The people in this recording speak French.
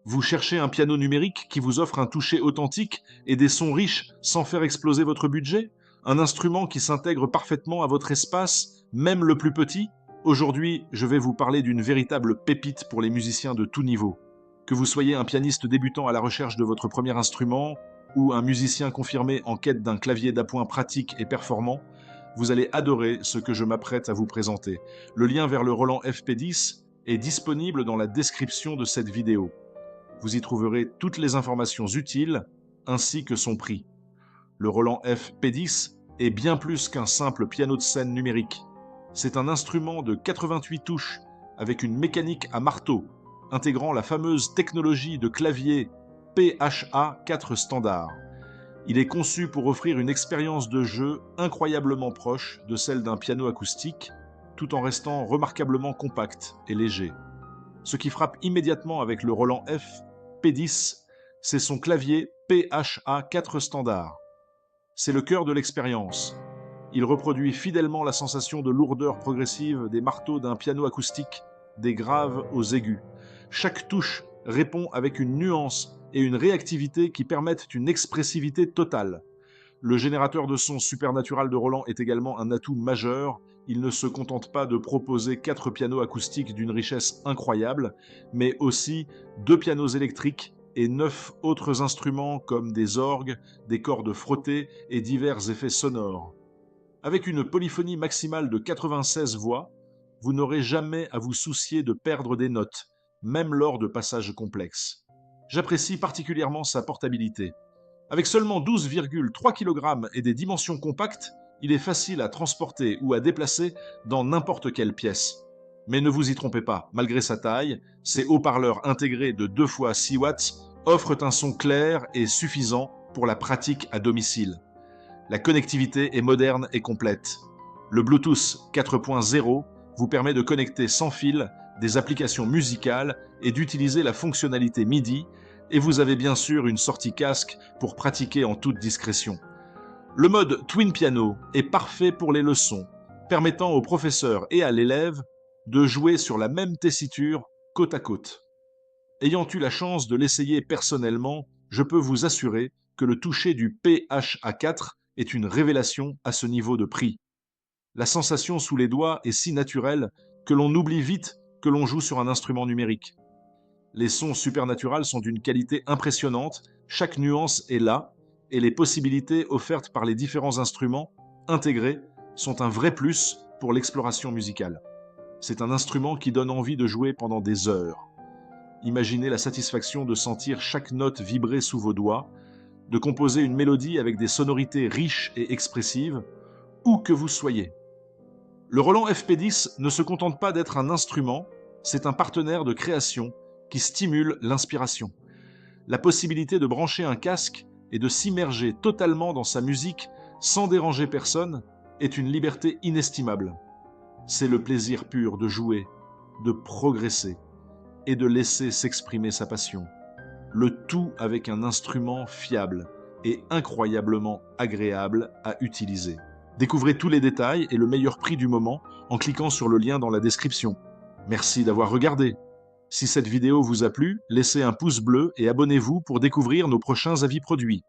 Vous cherchez un piano numérique qui vous offre un toucher authentique et des sons riches sans faire exploser votre budget? Un instrument qui s'intègre parfaitement à votre espace, même le plus petit? Aujourd'hui, je vais vous parler d'une véritable pépite pour les musiciens de tout niveau. Que vous soyez un pianiste débutant à la recherche de votre premier instrument ou un musicien confirmé en quête d'un clavier d'appoint pratique et performant, vous allez adorer ce que je m'apprête à vous présenter. Le lien vers le Roland FP10 est disponible dans la description de cette vidéo. Vous y trouverez toutes les informations utiles ainsi que son prix. Le Roland FP10 est bien plus qu'un simple piano de scène numérique. C'est un instrument de 88 touches avec une mécanique à marteau, intégrant la fameuse technologie de clavier PHA4 standard. Il est conçu pour offrir une expérience de jeu incroyablement proche de celle d'un piano acoustique, tout en restant remarquablement compact et léger. Ce qui frappe immédiatement avec le Roland FP10, c'est son clavier PHA4 standard. C'est le cœur de l'expérience. Il reproduit fidèlement la sensation de lourdeur progressive des marteaux d'un piano acoustique, des graves aux aigus. Chaque touche répond avec une nuance et une réactivité qui permettent une expressivité totale. Le générateur de son Supernatural de Roland est également un atout majeur. Il ne se contente pas de proposer 4 pianos acoustiques d'une richesse incroyable, mais aussi 2 pianos électriques et 9 autres instruments comme des orgues, des cordes frottées et divers effets sonores. Avec une polyphonie maximale de 96 voix, vous n'aurez jamais à vous soucier de perdre des notes, même lors de passages complexes. J'apprécie particulièrement sa portabilité. Avec seulement 12,3 kg et des dimensions compactes, il est facile à transporter ou à déplacer dans n'importe quelle pièce. Mais ne vous y trompez pas, malgré sa taille, ses haut-parleurs intégrés de 2 fois 6 watts offrent un son clair et suffisant pour la pratique à domicile. La connectivité est moderne et complète. Le Bluetooth 4.0 vous permet de connecter sans fil des applications musicales et d'utiliser la fonctionnalité MIDI, et vous avez bien sûr une sortie casque pour pratiquer en toute discrétion. Le mode Twin Piano est parfait pour les leçons, permettant au professeur et à l'élève de jouer sur la même tessiture côte à côte. Ayant eu la chance de l'essayer personnellement, je peux vous assurer que le toucher du PHA4 est une révélation à ce niveau de prix. La sensation sous les doigts est si naturelle que l'on oublie vite que l'on joue sur un instrument numérique. Les sons Supernatural sont d'une qualité impressionnante, chaque nuance est là, et les possibilités offertes par les différents instruments intégrés sont un vrai plus pour l'exploration musicale. C'est un instrument qui donne envie de jouer pendant des heures. Imaginez la satisfaction de sentir chaque note vibrer sous vos doigts, de composer une mélodie avec des sonorités riches et expressives, où que vous soyez. Le Roland FP10 ne se contente pas d'être un instrument, c'est un partenaire de création qui stimule l'inspiration. La possibilité de brancher un casque et de s'immerger totalement dans sa musique sans déranger personne est une liberté inestimable. C'est le plaisir pur de jouer, de progresser et de laisser s'exprimer sa passion. Le tout avec un instrument fiable et incroyablement agréable à utiliser. Découvrez tous les détails et le meilleur prix du moment en cliquant sur le lien dans la description. Merci d'avoir regardé. Si cette vidéo vous a plu, laissez un pouce bleu et abonnez-vous pour découvrir nos prochains avis produits.